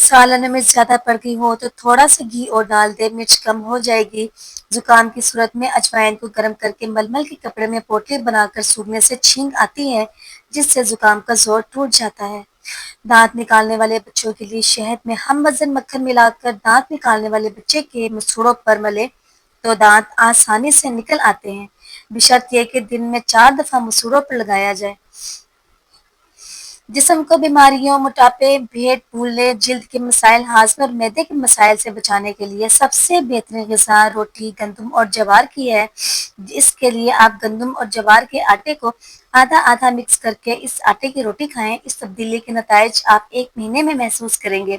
سالن میں زیادہ پڑ گئی ہو تو تھوڑا سا گھی اور ڈال دے، مرچ کم ہو جائے گی۔ زکام کی صورت میں اجوائن کو گرم کر کے ململ کے کپڑے میں پوٹلی بنا کر سونگھنے سے چھینک آتی ہے، جس سے زکام کا زور ٹوٹ جاتا ہے۔ دانت نکالنے والے بچوں کے لیے شہد میں ہم وزن مکھن ملا کر دانت نکالنے والے بچے کے مسوڑوں پر ملے تو دانت آسانی سے نکل آتے ہیں، بشرط یہ کہ دن میں 4 دفعہ مسوڑوں پر لگایا جائے۔ جسم کو بیماریوں، موٹاپے، پیٹ پھولنے، جلد کے مسائل، ہاضمے اور معدے کے مسائل سے بچانے کے لیے سب سے بہترین غذا روٹی گندم اور جوار کی ہے۔ اس کے لیے آپ گندم اور جوار کے آٹے کو آدھا آدھا مکس کر کے اس آٹے کی روٹی کھائیں۔ اس تبدیلی کے نتائج آپ 1 مہینے میں محسوس کریں گے۔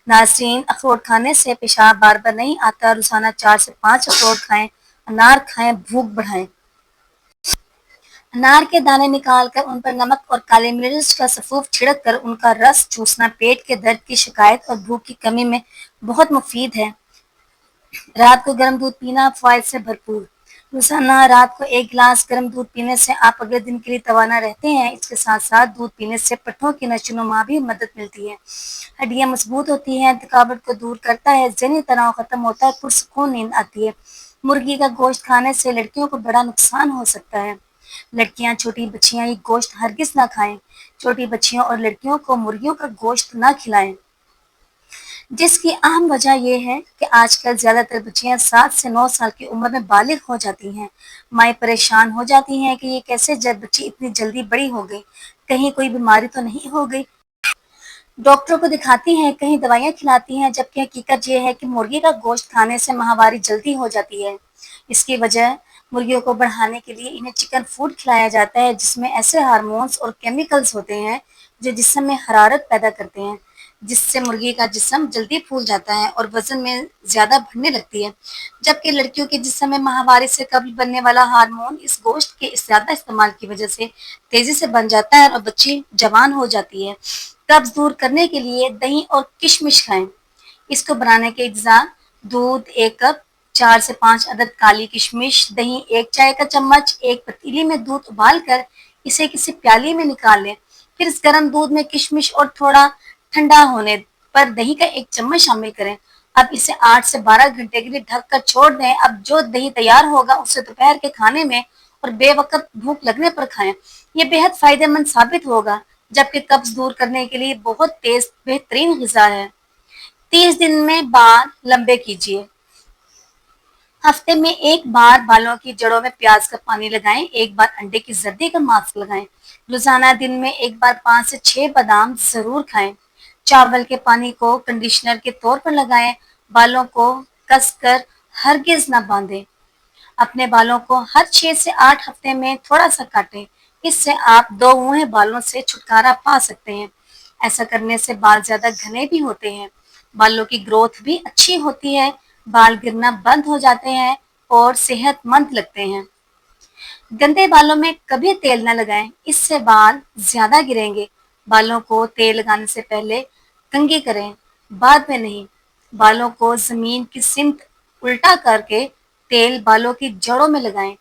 ناظرین، اخروٹ کھانے سے پیشاب بار بار نہیں آتا۔ روزانہ 4 سے 5 اخروٹ کھائیں۔ انار کھائیں، بھوک بڑھائیں۔ انار کے دانے نکال کر ان پر نمک اور کالی مرچ کا سفوف چھڑک کر ان کا رس چوسنا پیٹ کے درد کی شکایت اور بھوک کی کمی میں بہت مفید ہے۔ رات کو گرم دودھ پینا فوائد سے بھرپور۔ روزانہ رات کو 1 گلاس گرم دودھ پینے سے آپ اگلے دن کے لیے توانا رہتے ہیں۔ اس کے ساتھ ساتھ دودھ پینے سے پٹھوں کی نشو و نما بھی مدد ملتی ہے، ہڈیاں مضبوط ہوتی ہیں، تھکاوٹ کو دور کرتا ہے، ذہنی تناؤ ختم ہوتا ہے، پرسکون نیند آتی ہے۔ مرغی کا گوشت کھانے سے لڑکیوں کو بڑا نقصان ہو سکتا ہے۔ لڑکیاں، چھوٹی بچیاں یہ گوشت ہرگز نہ کھائیں۔ چھوٹی بچیوں اور لڑکیوں کو مرغیوں کا گوشت نہ کھلائیں، جس کی اہم وجہ یہ ہے کہ آج کل زیادہ تر بچیاں 7 سے 9 سال کی عمر میں بالغ ہو جاتی ہیں۔ مائیں پریشان ہو جاتی ہیں کہ یہ کیسے بچی اتنی جلدی بڑی ہو گئی، کہیں کوئی بیماری تو نہیں ہو گئی۔ ڈاکٹروں کو دکھاتی ہیں، کہیں دوائیاں کھلاتی ہیں، جبکہ حقیقت یہ ہے کہ مرغی کا گوشت کھانے سے ماہواری جلدی ہو جاتی ہے۔ اس کی وجہ مرغیوں کو بڑھانے کے لیے انہیں چکن فوڈ کھلایا جاتا ہے، جس میں ایسے ہارمونز اور کیمیکلز ہوتے ہیں جو جسم میں حرارت پیدا کرتے ہیں، جس سے مرغی کا جسم جلدی پھول جاتا ہے اور وزن میں زیادہ بڑھنے لگتی ہے، جبکہ لڑکیوں کے جسم میں ماہواری سے قبل بننے والا ہارمون اس گوشت کے زیادہ استعمال کی وجہ سے تیزی سے بن جاتا ہے اور بچی جوان ہو جاتی ہے۔ قبض دور کرنے کے لیے دہی اور کشمش کھائیں۔ اس کو بنانے کے اجزاء: دودھ 1 کپ، 4 سے 5 عدد کالی کشمش، دہی 1 چائے کا چمچ۔ ایک پتیلی میں دودھ ابال کر اسے کسی پیالی میں نکال لیں، پھر اس گرم دودھ میں کشمش اور تھوڑا ٹھنڈا ہونے پر دہی کا 1 چمچ شامل کریں۔ اب اسے 8 سے 12 گھنٹے کے لیے ڈھک کر چھوڑ دیں۔ اب جو دہی تیار ہوگا اسے دوپہر کے کھانے میں اور بے وقت بھوک لگنے پر کھائیں۔ یہ بہت فائدہ مند ثابت ہوگا، جبکہ قبض دور کرنے کے لیے بہت بہترین غذا ہے۔ 30 دن میں بال لمبے کیجیے۔ ہفتے میں 1 بار بالوں کی جڑوں میں پیاز کا پانی لگائیں، 1 بار انڈے کی زردی کا ماسک لگائیں۔ روزانہ دن میں 1 بار 5 سے 6 بادام ضرور کھائیں۔ چاول کے پانی کو کنڈیشنر کے طور پر لگائیں۔ بالوں کو کس کر ہرگز نہ باندھیں۔ اپنے بالوں کو ہر 6 سے 8 ہفتے میں تھوڑا سا کاٹیں۔ اس سے آپ 2 منھے بالوں سے چھٹکارا پا سکتے ہیں۔ ایسا کرنے سے بال زیادہ گھنے بھی ہوتے ہیں، بالوں کی گروتھ بھی اچھی ہوتی ہے، بال گرنا بند ہو جاتے ہیں اور صحت مند لگتے ہیں۔ گندے بالوں میں کبھی تیل نہ لگائیں، اس سے بال زیادہ گریں گے۔ بالوں کو تیل لگانے سے پہلے کنگھی کریں، بعد میں نہیں۔ بالوں کو زمین کی سمت الٹا کر کے تیل بالوں کی جڑوں میں لگائیں۔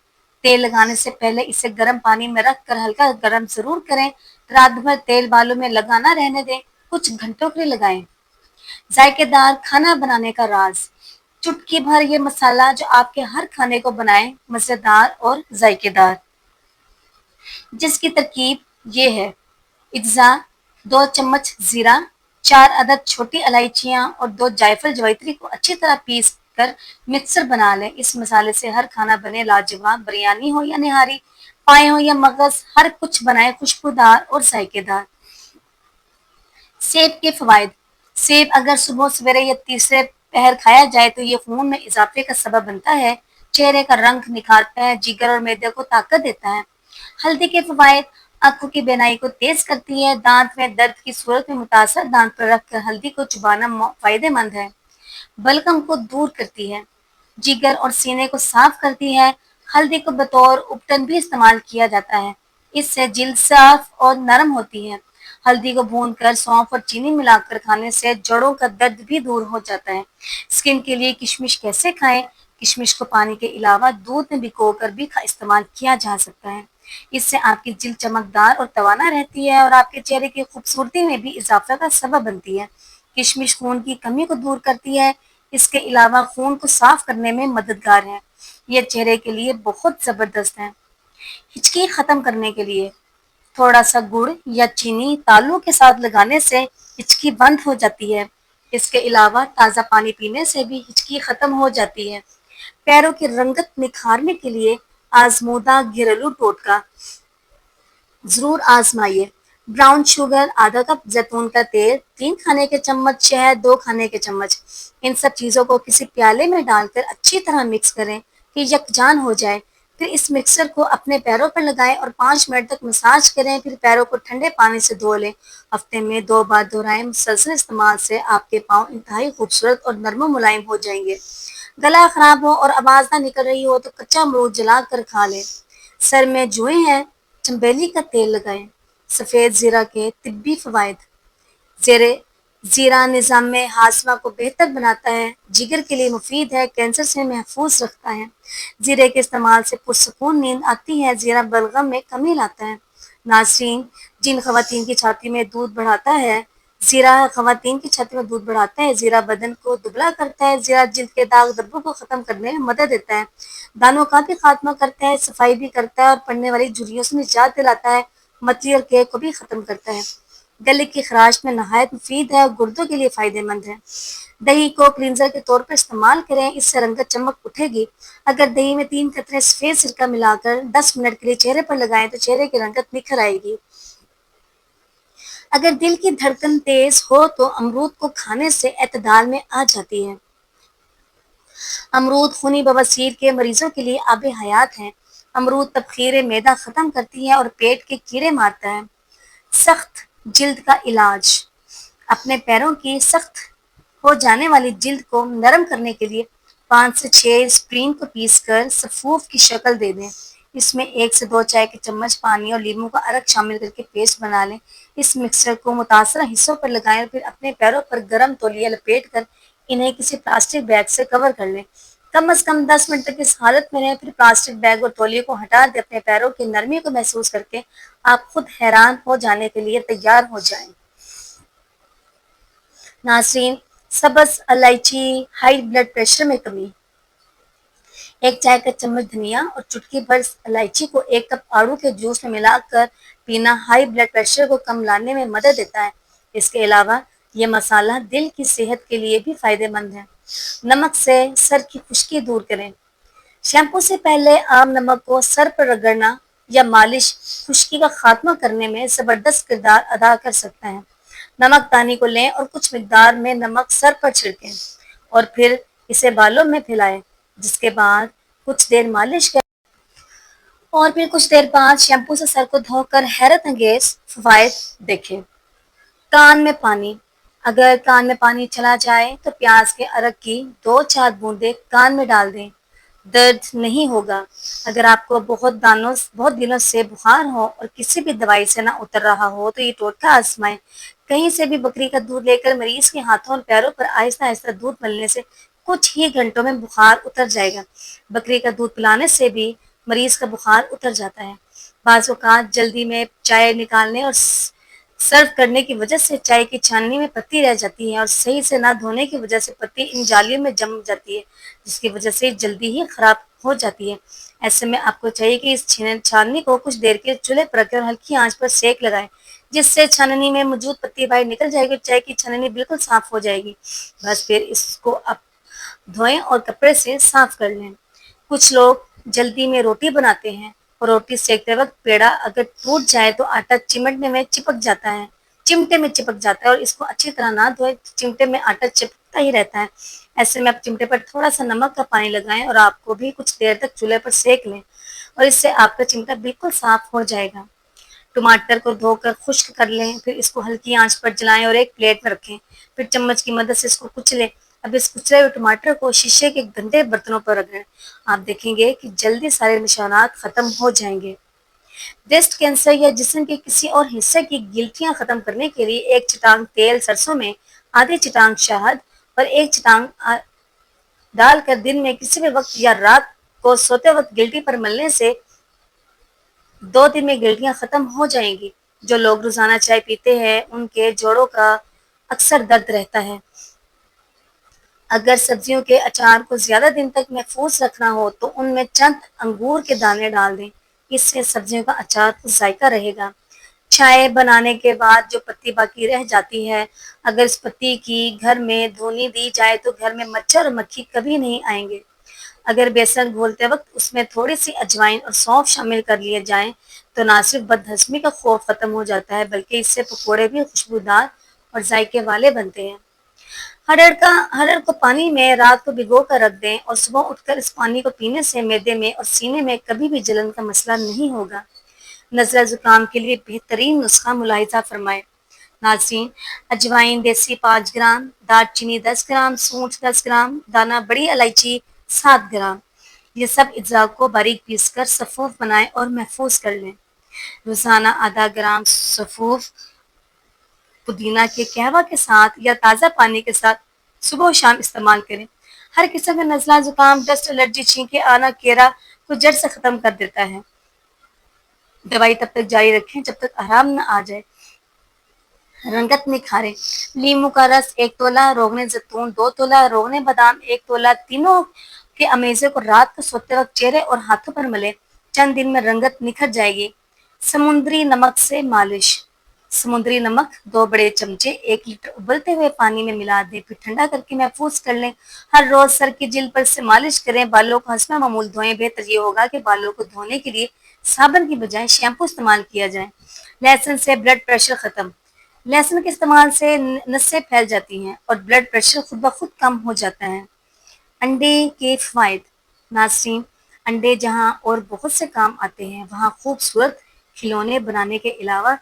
تیل لگانے سے پہلے اسے گرم پانی میں رکھ کر ہلکا گرم ضرور کریں۔ رات بھر تیل بالوں میں لگا نہ رہنے دیں، کچھ گھنٹوں کے لیے لگائیں۔ ذائقے دار کھانا بنانے کا راز: چٹکی بھر یہ مسالہ جو آپ کے ہر کھانے کو بنائے مزیدار اور ذائقے دار، جس کی ترکیب یہ ہے: اجزاء: 2 چمچ زیرہ، 4 عدد چھوٹی الائچیاں اور 2 جائفل جویتری کو اچھی طرح پیس کر مکسر بنا لیں۔ اس مسالے سے ہر کھانا بنے لاجواب، بریانی ہو یا نہاری، پائے ہو یا مغز، ہر کچھ بنائے خوشبودار اور ذائقے دار۔ سیب کے فوائد: سیب اگر صبح سویرے یا تیسرے پہر کھایا جائے تو یہ خون میں اضافے کا سبب بنتا ہے، چہرے کا رنگ نکھارتا ہے، جگر اور معدے کو طاقت دیتا ہے۔ ہلدی کے فوائد: آنکھوں کی بینائی کو تیز کرتی ہے، دانت میں درد کی صورت میں متاثرہ دانت پر رکھ کر ہلدی کو چبانا فائدہ مند ہے۔ بلغم کو دور کرتی ہے، جگر اور سینے کو صاف کرتی ہے۔ ہلدی کو بطور اپٹن بھی استعمال کیا جاتا ہے، اس سے جلد صاف اور نرم ہوتی ہے۔ ہلدی کو بھون کر سونف اور چینی ملا کر کھانے سے جوڑوں کا درد بھی دور ہو جاتا ہے۔ اسکن کے لیے کشمش کیسے کھائیں؟ کشمش کو پانی کے علاوہ دودھ میں بھگو کر بھی استعمال کیا جا سکتا ہے۔ اس سے آپ کی جلد چمکدار اور توانا رہتی ہے اور آپ کے چہرے کی خوبصورتی میں بھی اضافہ کا سبب بنتی ہے۔ کشمش خون کی کمی کو دور کرتی ہے، اس کے علاوہ خون کو صاف کرنے میں مددگار ہے۔ یہ چہرے کے لیے بہت زبردست ہے۔ ہچکی ختم کرنے کے لیے تھوڑا سا گڑ یا چینی تالوں کے ساتھ لگانے سے ہچکی بند ہو جاتی ہے۔ اس کے علاوہ تازہ پانی پینے سے بھی ہچکی ختم ہو جاتی ہے۔ پیروں کی رنگت نکھارنے کے لیے آزمودہ گھریلو ٹوٹکا ضرور آزمائیے۔ براؤن شوگر آدھا کپ، زیتون کا تیل 3 کھانے کے چمچ، شہد 2 کھانے کے چمچ۔ ان سب چیزوں کو کسی پیالے میں ڈال کر اچھی طرح مکس کریں کہ یکجان ہو جائے۔ پھر اس مکسر کو اپنے پیروں پر لگائیں اور 5 منٹ تک مساج کریں، پھر پیروں کو ٹھنڈے پانی سے دھو لیں۔ ہفتے میں 2 بار دہرائیں۔ مسلسل استعمال سے آپ کے پاؤں انتہائی خوبصورت اور نرم و ملائم ہو جائیں گے۔ گلا خراب ہو اور آواز نہ نکل رہی ہو تو کچا امرود جلا کر کھا لیں۔ سر میں جوئیں ہیں، چنبیلی کا تیل لگائیں۔ سفید زیرہ کے طبی فوائد۔ زیرے زیرہ نظام ہاضمہ کو بہتر بناتا ہے، جگر کے لیے مفید ہے، کینسر سے محفوظ رکھتا ہے۔ زیرے کے استعمال سے پرسکون نیند آتی ہے۔ زیرہ بلغم میں کمی لاتا ہے۔ ناظرین، جن خواتین کی چھاتی میں دودھ بڑھاتا ہے، زیرہ خواتین کی چھاتی میں دودھ بڑھاتا ہے، زیرہ بدن کو دبلا کرتا ہے، زیرہ جلد کے داغ دھبوں کو ختم کرنے میں مدد دیتا ہے، دانوں کا بھی خاتمہ کرتا ہے، صفائی بھی کرتا ہے اور پڑنے والی جھریوں سے نجات دلاتا ہے، متلی اور کیک کو بھی ختم کرتا ہے، گلے کی خراش میں نہایت مفید ہے اور گردوں کے لیے فائدہ مند ہے۔ دہی کو کلینزر کے طور پر استعمال کریں، اس سے رنگت چمک اٹھے گی۔ اگر دہی میں 3 قطرے سفید سرکہ ملا کر 10 منٹ کے لیے چہرے پر لگائیں تو چہرے کی رنگت نکھر آئے گی۔ اگر دل کی دھڑکن تیز ہو تو امرود کو کھانے سے اعتدال میں آ جاتی ہے۔ امرود خونی بواسیر کے مریضوں کے لیے آب حیات ہے۔ امرود تبخیر معدہ ختم کرتی ہے اور پیٹ کے کیڑے مارتا ہے۔ سخت جلد کا علاج۔ اپنے پیروں کی سخت ہو جانے والی جلد کو نرم کرنے کے لیے 5 سے 6 اسپرین کو پیس کر سفوف کی شکل دے دیں۔ اس میں 1 سے 2 چائے کے چمچ پانی اور لیموں کا عرق شامل کر کے پیسٹ بنا لیں۔ اس مکسچر کو متاثرہ حصوں پر لگائیں اور پھر اپنے پیروں پر گرم تولیہ لپیٹ کر انہیں کسی پلاسٹک بیگ سے کور کر لیں۔ کم از کم 10 منٹ تک اس حالت میں رہیں، پھر پلاسٹک بیگ اور تولیے کو ہٹا دیں۔ اپنے پیروں کی نرمی کو محسوس کر کے آپ خود حیران ہو جانے کے لیے تیار ہو جائیں۔ ناظرین، سبز الائچی ہائی بلڈ پریشر میں کمی۔ 1 چائے کا چمچ دھنیا اور چٹکی بھر الائچی کو 1 کپ آڑو کے جوس میں ملا کر پینا ہائی بلڈ پریشر کو کم لانے میں مدد دیتا ہے۔ اس کے علاوہ یہ مسالہ دل کی صحت کے لیے بھی فائدہ مند ہے۔ نمک سے سر کی خشکی دور کریں۔ شیمپو سے پہلے عام نمک کو سر پر رگڑنا یا مالش خشکی کا خاتمہ کرنے میں زبردست کردار ادا کر سکتا ہے۔ نمک دانی کو لیں اور کچھ مقدار میں نمک سر پر چھڑکیں اور پھر اسے بالوں میں پھیلائیں، جس کے بعد کچھ دیر مالش کریں اور پھر کچھ دیر بعد شیمپو سے سر کو دھو کر حیرت انگیز فوائد دیکھیں۔ کان میں پانی۔ اگر کان میں پانی چلا جائے تو پیاز کے عرق کی 2-4 بوندیں کان میں ڈال دیں، درد نہیں ہوگا۔ اگر آپ کو بہت دنوں سے بخار ہو اور کسی بھی دوائی سے نہ اتر رہا ہو تو یہ ٹوٹکا آزمائیں۔ کہیں سے بھی بکری کا دودھ لے کر مریض کے ہاتھوں اور پیروں پر آہستہ آہستہ دودھ ملنے سے کچھ ہی گھنٹوں میں بخار اتر جائے گا۔ بکری کا دودھ پلانے سے بھی مریض کا بخار اتر جاتا ہے۔ بعض اوقات جلدی میں چائے نکالنے اور سرو کرنے کی وجہ سے چائے کی چھاننی میں پتی رہ جاتی ہے اور صحیح سے نہ دھونے کی وجہ سے پتی ان جالیوں میں جم جاتی ہے، جس کی وجہ سے جلدی ہی خراب ہو جاتی ہے۔ ایسے میں آپ کو چاہیے کہ اس چھاننی کو کچھ دیر کے چولہے پر رکھیں اور ہلکی آنچ پر سیک لگائیں، جس سے چھاننی میں موجود پتی باہر نکل جائے گی اور چائے کی چھاننی بالکل صاف ہو جائے گی۔ بس پھر اس کو اب دھوئیں اور کپڑے سے صاف کر لیں۔ کچھ لوگ جلدی میں روٹی بناتے ہیں اور روٹی سیکتے وقت پیڑا اگر ٹوٹ جائے تو آٹا چمٹے میں چپک جاتا ہے اور اس کو اچھی طرح نہ دھوئیں تو چمٹے میں آٹا چپکتا ہی رہتا ہے۔ ایسے میں آپ چمٹے پر تھوڑا سا نمک کا پانی لگائیں اور آپ کو بھی کچھ دیر تک چولہے پر سیک لیں اور اس سے آپ کا چمٹا بالکل صاف ہو جائے گا۔ ٹماٹر کو دھو کر خشک کر لیں، پھر اس کو ہلکی آنچ پر جلائیں اور ایک پلیٹ میں رکھیں، پھر چمچ کی مدد سے اس کو کچلیں۔ اب اس کچلے ہوئے ٹماٹر کو شیشے کے گندے برتنوں پر رگڑیں، آپ دیکھیں گے کہ جلدی سارے نشانات ختم ہو جائیں گے۔ بریسٹ کینسر یا جسم کے کسی اور حصے کی گلٹیاں ختم کرنے کے لیے 1 چٹانگ تیل سرسوں میں، آدھی چٹانگ شہد اور 1 چٹانگ ڈال کر دن میں کسی بھی وقت یا رات کو سوتے وقت گلٹی پر ملنے سے 2 دن میں گلٹیاں ختم ہو جائیں گی۔ جو لوگ روزانہ چائے پیتے ہیں ان کے جوڑوں کا اکثر درد رہتا ہے۔ اگر سبزیوں کے اچار کو زیادہ دن تک محفوظ رکھنا ہو تو ان میں چند انگور کے دانے ڈال دیں، اس سے سبزیوں کا اچار ذائقہ رہے گا۔ چائے بنانے کے بعد جو پتی باقی رہ جاتی ہے، اگر اس پتی کی گھر میں دھونی دی جائے تو گھر میں مچھر اور مکھی کبھی نہیں آئیں گے۔ اگر بیسن گھولتے وقت اس میں تھوڑی سی اجوائن اور سونف شامل کر لیے جائیں تو نہ صرف بدہضمی کا خوف ختم ہو جاتا ہے بلکہ اس سے پکوڑے بھی خوشبودار اور ذائقے والے بنتے ہیں۔ ہرڑ کو پانی میں رات کو بھگو کر رکھ دیں اور صبح اٹھ کر اس پانی کو پینے سے معدے میں اور سینے میں کبھی بھی جلن کا مسئلہ نہیں ہوگا۔ نزلہ زکام کے لیے بہترین نسخہ ملاحظہ فرمائے۔ ناظرین، اجوائن دیسی 5 گرام، دار چینی 10 گرام، سونٹ 10 گرام، دانہ بڑی الائچی 7 گرام، یہ سب اجزاء کو باریک پیس کر صفوف بنائیں اور محفوظ کر لیں۔ روزانہ آدھا گرام صفوف پودینہ کے قہوہ کے ساتھ یا تازہ پانی کے ساتھ صبح و شام استعمال کریں۔ ہر قسم کا نزلہ زکام، ڈسٹ الرجی، چھینکیں آنا کیرا کو جڑ سے ختم کر دیتا ہے۔ دوائی تب تک جاری رکھیں جب تک آرام نہ آ جائے۔ رنگت نکھاریں، لیموں کا رس 1 تولہ، روغن زیتون 2 تولہ، روغن بادام 1 تولہ، تینوں کے امیزے کو رات کو سوتے وقت چہرے اور ہاتھوں پر ملیں، چند دن میں رنگت نکھر جائے گی۔ سمندری نمک سے مالش، سمندری نمک 2 بڑے چمچے 1 لیٹر ابلتے ہوئے پانی میں ملا دیں، پھر ٹھنڈا کر کے محفوظ کر لیں۔ ہر روز سر کی جلد پر سے مالش کریں، بالوں کو حسب معمول دھوئیں، بہتر یہ ہوگا کہ بالوں کو دھونے کے لیے صابن کی بجائے شیمپو استعمال کیا جائے۔ لہسن سے بلڈ پریشر ختم، لہسن کے استعمال سے نسیں پھیل جاتی ہیں اور بلڈ پریشر خود بخود کم ہو جاتا ہے۔ انڈے کے فوائد، ناظرین، انڈے جہاں اور بہت سے کام آتے ہیں وہاں خوبصورت کھلونے بنانے کے علاوہ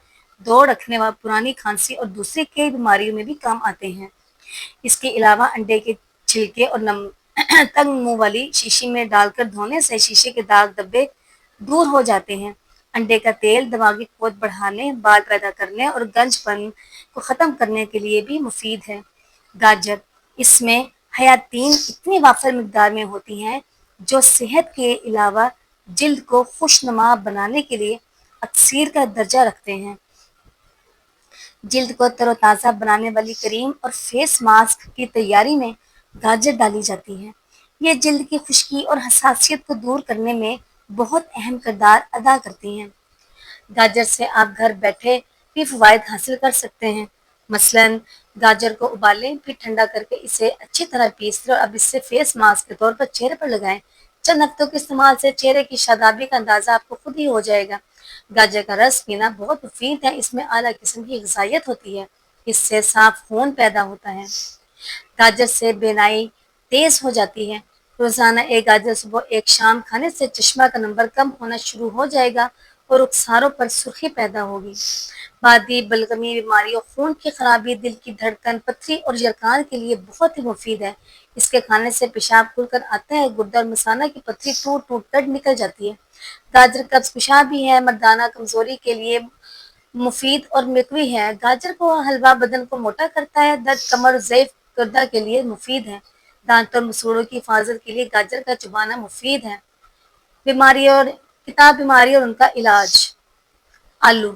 دوڑ رکھنے والی پرانی کھانسی اور دوسری کئی بیماریوں میں بھی کام آتے ہیں۔ اس کے علاوہ انڈے کے چھلکے اور تنگ منہ والی شیشی میں ڈال کر دھونے سے شیشے کے داغ دھبے دور ہو جاتے ہیں۔ انڈے کا تیل دماغی قوت بڑھانے، بال پیدا کرنے اور گنج پن کو ختم کرنے کے لیے بھی مفید ہے۔ گاجر، اس میں حیاتین اتنی وافر مقدار میں ہوتی ہیں جو صحت کے علاوہ جلد کو خوشنما بنانے کے لیے اکسیر کا درجہ رکھتے ہیں۔ جلد کو تر و تازہ بنانے والی کریم اور فیس ماسک کی تیاری میں گاجر ڈالی جاتی ہے۔ یہ جلد کی خشکی اور حساسیت کو دور کرنے میں بہت اہم کردار ادا کرتی ہیں۔ گاجر سے آپ گھر بیٹھے بھی فوائد حاصل کر سکتے ہیں۔ مثلاً گاجر کو ابالیں، پھر ٹھنڈا کر کے اسے اچھی طرح پیس لیں اور اب اس سے فیس ماسک کے طور پر چہرے پر لگائیں۔ چند ہفتوں کے استعمال سے چہرے کی شادابی کا اندازہ آپ کو خود ہی ہو جائے گا۔ گاجر کا رس پینا بہت مفید ہے، اس میں اعلیٰ قسم کی غذائیت ہوتی ہے، اس سے صاف خون پیدا ہوتا ہے۔ گاجر سے بینائی تیز ہو جاتی ہے، روزانہ 1 گاجر صبح 1 شام کھانے سے چشمہ کا نمبر کم ہونا شروع ہو جائے گا اور رخساروں پر سرخی پیدا ہوگی۔ بادی بلغمی بیماریوں، خون کی خرابی، دل کی دھڑکن، پتھری اور یرقان کے لیے بہت ہی مفید ہے۔ اس کے کھانے سے پیشاب کھل کر آتا ہے، گردہ اور مثانہ کی پتھری ٹوٹ ٹوٹ کر نکل جاتی ہے۔ گاجر قبض کشا بھی ہے، مردانہ کمزوری کے لیے مفید اور مقوی ہے۔ گاجر کو حلوہ بدن کو موٹا کرتا ہے، درد کمر اور ضعیف گردہ کے لیے مفید ہے۔ دانتوں اور مسوڑوں کی حفاظت کے لیے گاجر کا چبانا مفید ہے۔ بیماری اور ان کا علاج۔ آلو،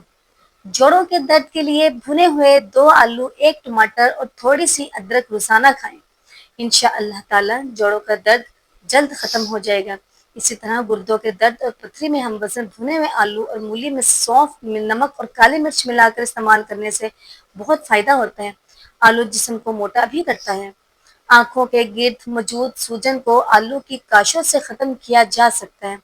جوڑوں کے درد کے لیے بھنے ہوئے 2 آلو، 1 ٹماٹر اور تھوڑی سی ادرک روزانہ کھائیں، انشاءاللہ تعالی جوڑوں کا درد جلد ختم ہو جائے گا۔ اسی طرح گردوں کے درد اور پتھری میں ہم وزن بھنے ہوئے آلو اور مولی میں سونف، نمک اور کالی مرچ ملا کر استعمال کرنے سے بہت فائدہ ہوتا ہے۔ آلو جسم کو موٹا بھی کرتا ہے۔ آنکھوں کے گرد موجود سوجن کو آلو کی کاشوں سے ختم کیا جا سکتا ہے۔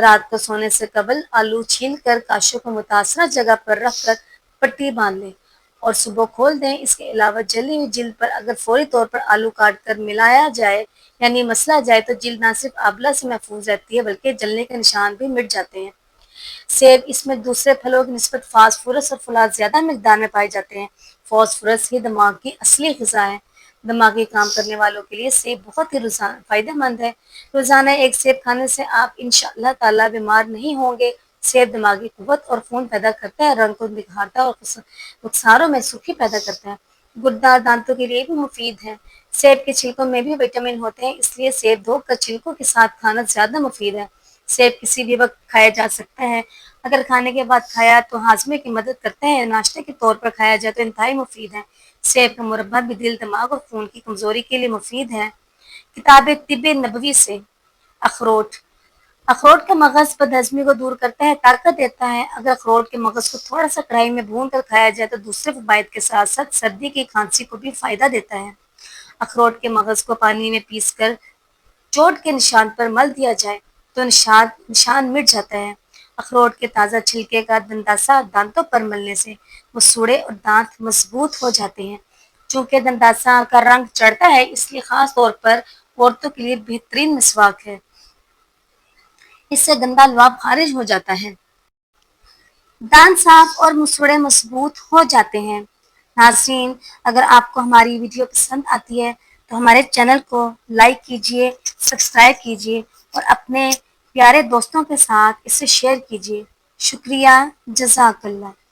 رات کو سونے سے قبل آلو چھیل کر کاشوں کو متاثرہ جگہ پر رکھ کر پٹی باندھ لیں اور صبح کھول دیں۔ اس کے علاوہ جلی ہوئی جلد پر اگر فوری طور پر آلو کاٹ کر ملایا جائے یعنی مسلا جائے تو جلد نہ صرف آبلہ سے محفوظ رہتی ہے بلکہ جلنے کے نشان بھی مٹ جاتے ہیں۔ سیب، اس میں دوسرے پھلوں کی نسبت فاسفورس اور فولاد زیادہ مقدار میں پائے جاتے ہیں۔ فاسفورس ہی دماغ کی اصلی غذا ہے۔ دماغی کام کرنے والوں کے لیے سیب بہت ہی فائدہ مند ہے۔ روزانہ 1 سیب کھانے سے آپ انشاءاللہ تعالی بیمار نہیں ہوں گے۔ سیب دماغی قوت اور خون پیدا کرتا ہے، رنگ کو نکھارتا ہے اور رخساروں میں سرخی پیدا کرتا ہے۔ گردہ اور دانتوں کے لیے بھی مفید ہے۔ سیب کے چھلکوں میں بھی وٹامن ہوتے ہیں، اس لیے سیب دھو کر چھلکوں کے ساتھ کھانا زیادہ مفید ہے۔ سیب کسی بھی وقت کھایا جا سکتا ہے، اگر کھانے کے بعد کھایا تو ہاضمے کی مدد کرتے ہیں، ناشتے کے طور پر کھایا جائے تو انتہائی مفید ہے۔ سیب کا مربا بھی دل، دماغ اور خون کی کمزوری کے لیے مفید ہے۔ کتاب طب نبوی سے اخروٹ۔ اخروٹ کا مغز بد ہضمی کو دور کرتا ہے، طاقت دیتا ہے۔ اگر اخروٹ کے مغز کو تھوڑا سا کڑھائی میں بھون کر کھایا جائے تو دوسرے فوائد کے ساتھ ساتھ سردی کی کھانسی کو بھی فائدہ دیتا ہے۔ اخروٹ کے مغز کو پانی میں پیس کر چوٹ کے نشان پر مل دیا جائے تو نشان مٹ جاتا ہے۔ اخروٹ کے تازہ چھلکے کا دنداسا دانتوں پر ملنے سے مسوڑے اور دانت مضبوط ہو جاتے ہیں۔ چونکہ دنداسا کا رنگ چڑھتا ہے اس لیے خاص طور پر عورتوں کے لیے بہترین مسواک ہے۔ اس سے گندا لعاب خارج ہو جاتا ہے۔ دانت صاف اور مسوڑے مضبوط ہو جاتے ہیں۔ ناظرین، اگر آپ کو ہماری ویڈیو پسند آتی ہے تو ہمارے چینل کو لائک کیجئے، سبسکرائب کیجئے اور اپنے پیارے دوستوں کے ساتھ اسے شیئر کیجئے۔ شکریہ، جزاک اللہ۔